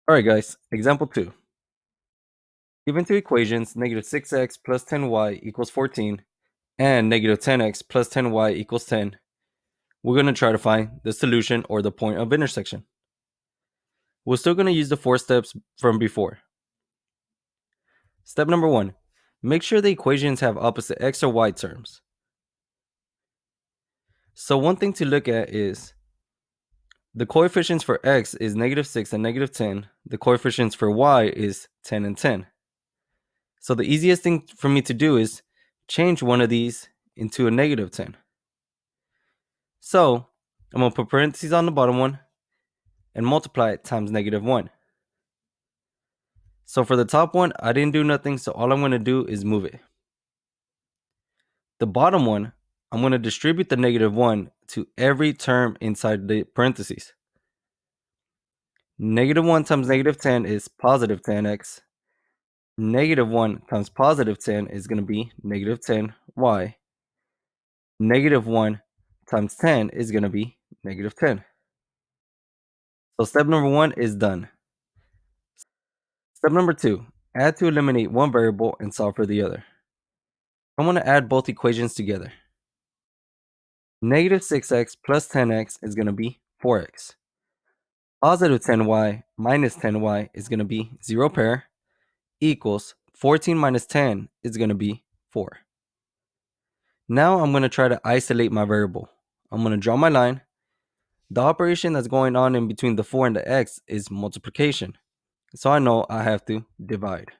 Alright guys, example 2. Given two equations, negative 6x plus 10y equals 14 and negative 10x plus 10y equals 10, we're going to try to find the solution or the point of intersection. We're still going to use the 4 steps from before. Step number 1, make sure the equations have opposite x or y terms. So one thing to look at is the coefficients for x is negative 6 and negative 10. The coefficients for y is 10 and 10. So the easiest thing for me to do is change one of these into a negative 10. So I'm going to put parentheses on the bottom one and multiply it times negative 1. So for the top one, I didn't do nothing, so all I'm going to do is move it. The bottom one, I'm going to distribute the negative 1 to every term inside the parentheses. Negative 1 times negative 10 is positive 10x. Negative 1 times positive 10 is going to be negative 10y. Negative 1 times 10 is going to be negative 10. So step number 1 is done. Step number 2, add to eliminate one variable and solve for the other. I want to add both equations together. Negative 6x plus 10x is going to be 4x. Positive 10y minus 10y is going to be 0 pair equals 14 minus 10 is going to be 4. Now I'm going to try to isolate my variable. I'm going to draw my line. The operation that's going on in between the 4 and the x is multiplication. So I know I have to divide.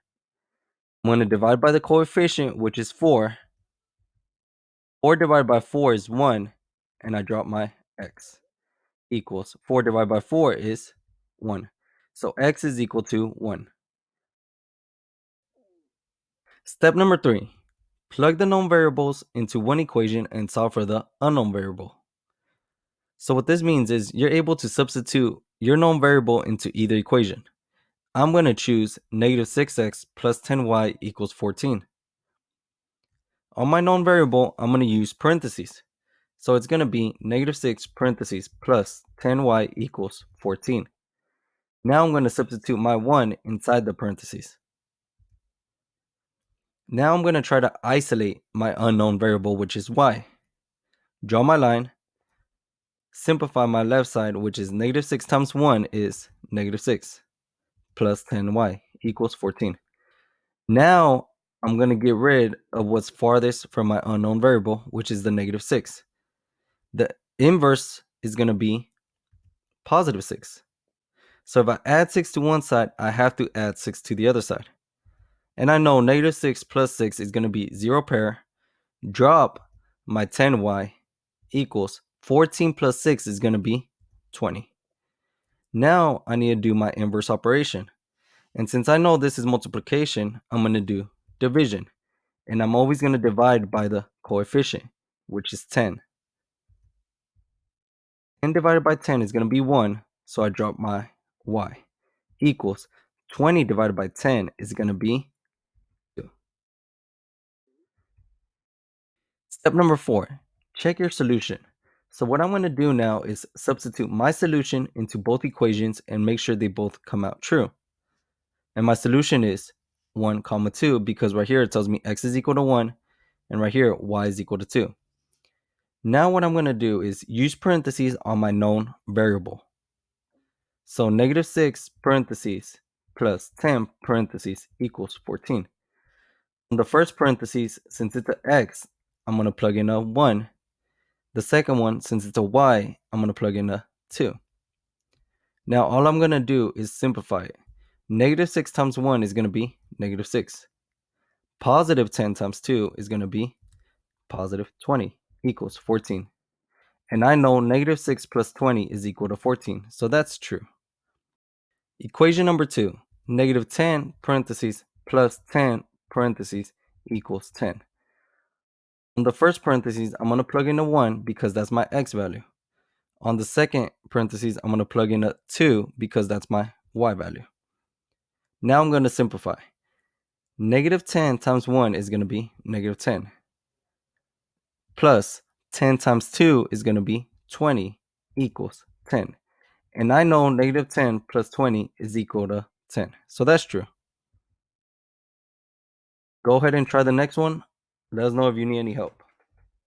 I'm going to divide by the coefficient, which is 4. 4 divided by 4 is 1, and I drop my x. Equals 4 divided by 4 is 1. So x is equal to 1. Step number 3. Plug the known variables into one equation and solve for the unknown variable. So what this means is you're able to substitute your known variable into either equation. I'm going to choose negative 6x plus 10y equals 14. On my known variable, I'm going to use parentheses. So it's going to be negative 6 parentheses plus 10y equals 14. Now I'm going to substitute my 1 inside the parentheses. Now I'm going to try to isolate my unknown variable, which is y. Draw my line. Simplify my left side, which is negative 6 times 1 is negative 6 plus 10y equals 14. Now I'm going to get rid of what's farthest from my unknown variable, which is the negative 6. The inverse is going to be positive 6. So if I add 6 to one side, I have to add 6 to the other side. And I know negative 6 plus 6 is going to be 0 pair. Drop my 10y equals 14 plus 6 is going to be 20. Now I need to do my inverse operation. And since I know this is multiplication, I'm going to do division. And I'm always going to divide by the coefficient, which is 10. 10 divided by 10 is going to be 1, so I drop my y. Equals 20 divided by 10 is going to be 2. Step number 4, check your solution. So what I'm going to do now is substitute my solution into both equations and make sure they both come out true. And my solution is 1 comma 2 because right here it tells me x is equal to 1 and right here y is equal to 2. Now what I'm going to do is use parentheses on my known variable. So negative 6 parentheses plus 10 parentheses equals 14. In the first parentheses, since it's an x, I'm going to plug in a 1. The second one, since it's a y, I'm going to plug in a 2. Now all I'm going to do is simplify it. Negative 6 times 1 is going to be negative 6. Positive 10 times 2 is going to be positive 20 equals 14. And I know negative 6 plus 20 is equal to 14, so that's true. Equation number 2, negative 10 parentheses plus 10 parentheses equals 10. On the first parentheses, I'm going to plug in a 1 because that's my x value. On the second parentheses, I'm going to plug in a 2 because that's my y value. Now I'm going to simplify. Negative 10 times 1 is going to be negative 10. Plus 10 times 2 is going to be 20 equals 10. And I know negative 10 plus 20 is equal to 10. So that's true. Go ahead and try the next one. Let us know if you need any help.